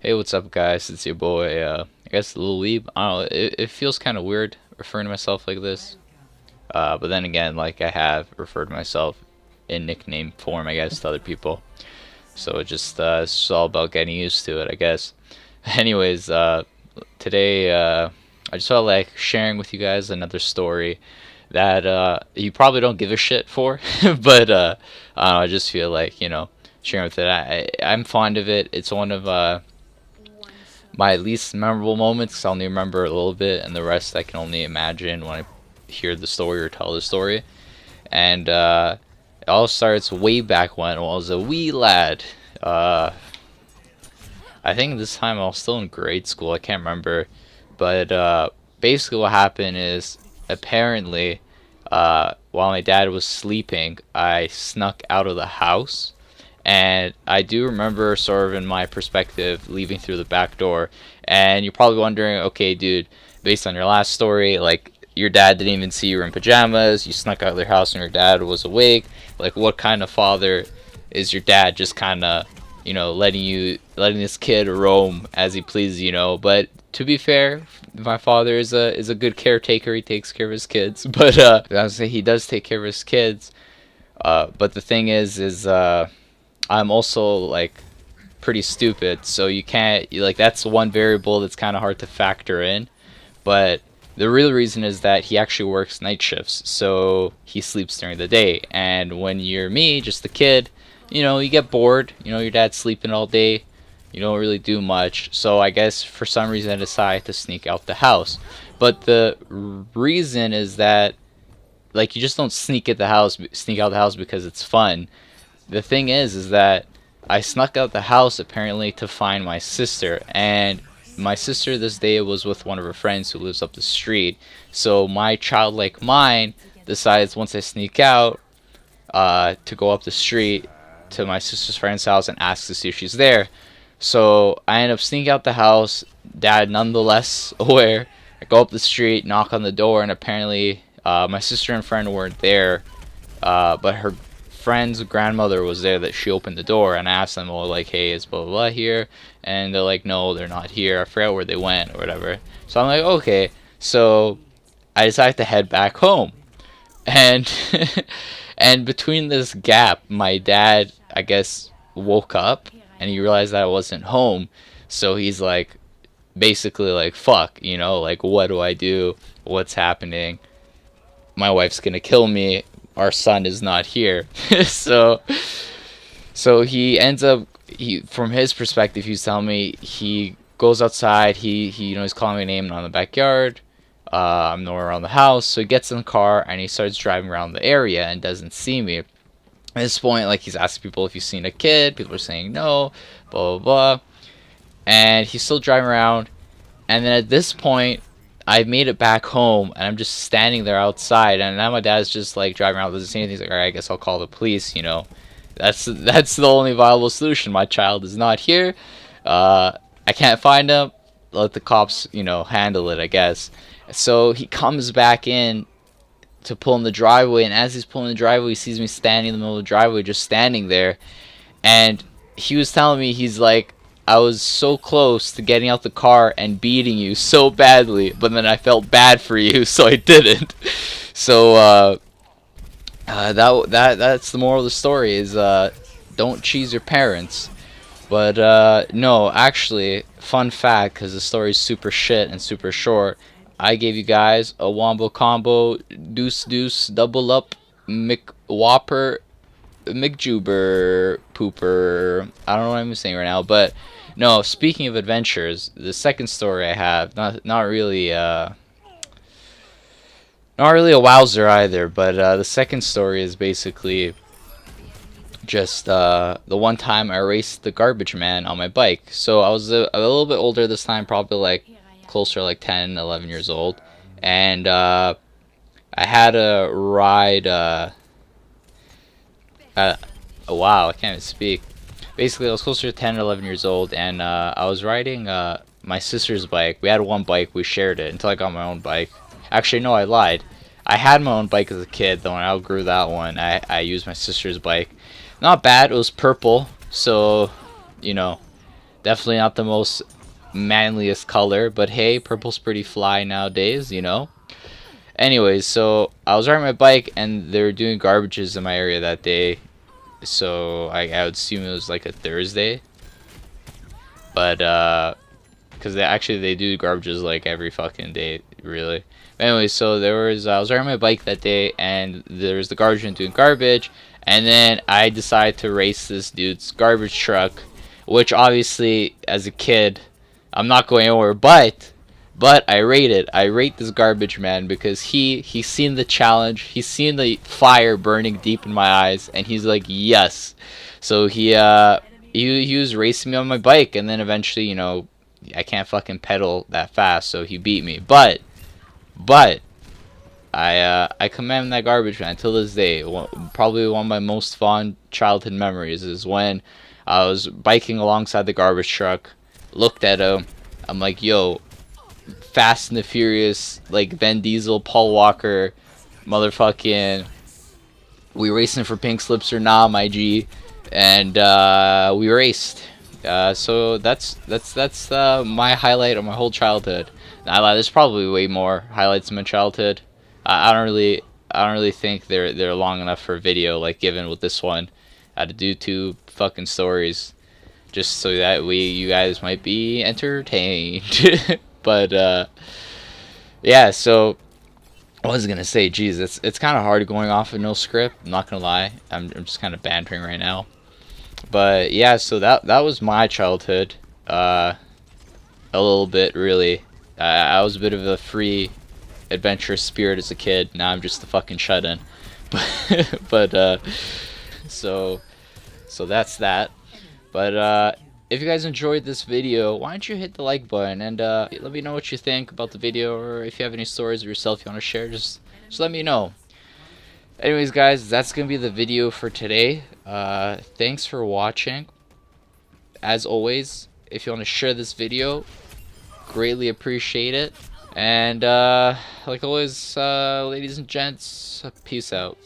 Hey, what's up, guys? It's your boy, I guess Lil Weeb. I don't know, it feels kind of weird referring to myself like this. But then again, like, I have referred to myself in nickname form, I guess, to other people. So it's just all about getting used to it, I guess. Anyways, today, I just felt like sharing with you guys another story that, you probably don't give a shit for, but, I don't know, I just feel like, sharing with it. I'm fond of it. It's one of, my least memorable moments. I only remember a little bit, and the rest I can only imagine when I hear the story or tell the story. And it all starts way back when I was a wee lad. Uh, I think this time I was still in grade school. I can't remember, but basically what happened is apparently while my dad was sleeping, I snuck out of the house, and I do remember, sort of in my perspective, leaving through the back door. And you're probably wondering, okay, dude, based on your last story, like, your dad didn't even see you were in pajamas, you snuck out of their house and your dad was awake. Like, what kind of father is your dad, just kind of, letting this kid roam as he pleases, But to be fair, my father is a good caretaker. He takes care of his kids. But I was say he does take care of his kids. But the thing is I'm also, like, pretty stupid, so you can't, like, that's one variable that's kind of hard to factor in. But the real reason is that he actually works night shifts, so he sleeps during the day. And when you're me, just a kid, you get bored. Your dad's sleeping all day, you don't really do much. So I guess for some reason I decided to sneak out the house. But the reason is that, like, you just don't sneak out the house because it's fun. The thing is that I snuck out the house apparently to find my sister, and my sister this day was with one of her friends who lives up the street. So my childlike mind decides, once I sneak out, to go up the street to my sister's friend's house and ask to see if she's there. So I end up sneaking out the house, dad nonetheless aware. I go up the street, knock on the door, and apparently my sister and friend weren't there, but her friend's grandmother was there. That she opened the door, and I asked them, well, like, hey, is blah blah blah here? And they're like, no, they're not here. I forgot where they went or whatever. So I'm like, okay. So I decided to head back home, and and between this gap, my dad, I guess, woke up and he realized that I wasn't home. So he's like, basically like, fuck, like, what do I do? What's happening? My wife's gonna kill me. Our son is not here. so so he ends up, from his perspective, he's telling me, he goes outside, he he's calling my name on the backyard. I'm nowhere around the house, so he gets in the car and he starts driving around the area and doesn't see me. At this point, like, he's asking people if he's seen a kid. People are saying no, blah blah blah. And he's still driving around, and then at this point, I made it back home, and I'm just standing there outside, and now my dad's just, like, driving around, doesn't see anything. He's like, alright, I guess I'll call the police. That's the only viable solution. My child is not here. I can't find him. Let the cops, handle it, I guess. So he comes back in to pull in the driveway, and as he's pulling the driveway, he sees me standing in the middle of the driveway, just standing there. And he was telling me, he's like, I was so close to getting out the car and beating you so badly, but then I felt bad for you, so I didn't. So that's the moral of the story, is don't cheese your parents. But no, actually, fun fact, because the story is super shit and super short, I gave you guys a wombo combo, deuce deuce, double up, McWhopper, McJuber, Pooper. I don't know what I'm saying right now, but no. Speaking of adventures, the second story I have, not really not really a wowzer either, but the second story is basically just the one time I raced the garbage man on my bike. So I was a little bit older this time, probably like closer to like 10, 11 years old, and I had a ride. Oh, wow, I can't even speak. Basically, I was closer to 10 or 11 years old, and I was riding my sister's bike. We had one bike, we shared it until I got my own bike. Actually, no, I lied. I had my own bike as a kid, though, and I outgrew that one. I used my sister's bike. Not bad, it was purple, so, you know, Definitely not the most manliest color, but hey, purple's pretty fly nowadays, you know. Anyways, so I was riding my bike and they were doing garbages in my area that day. So I would assume it was like a Thursday. But because they do garbages like every fucking day, really. Anyway, so I was riding my bike that day, and there was the garbage man doing garbage, and then I decided to race this dude's garbage truck, which obviously as a kid, I'm not going anywhere, but I rate it. I rate this garbage man because he's seen the challenge, he's seen the fire burning deep in my eyes, and he's like yes. So he was racing me on my bike, and then eventually, you know, I can't fucking pedal that fast, so he beat me. But I commend that garbage man till this day. Probably one of my most fond childhood memories is when I was biking alongside the garbage truck, looked at him, I'm like, yo, Fast and the Furious, like Vin Diesel, Paul Walker, motherfucking, we racing for pink slips or nah, my G, and we raced. So that's my highlight of my whole childhood. Now, there's probably way more highlights of my childhood. I don't really think they're long enough for a video. Like given with this one, I had to do 2 fucking stories just so that you guys might be entertained. But yeah. So I was gonna say, geez, it's kind of hard going off of no script. I'm not gonna lie. I'm just kind of bantering right now. But yeah, so that was my childhood. A little bit, really. I was a bit of a free, adventurous spirit as a kid. Now I'm just the fucking shut-in. But so that's that. But if you guys enjoyed this video, why don't you hit the like button and let me know what you think about the video, or if you have any stories of yourself you want to share, just let me know. Anyways, guys, that's gonna be the video for today. Thanks for watching. As always, if you want to share this video, greatly appreciate it. And like always, ladies and gents, peace out.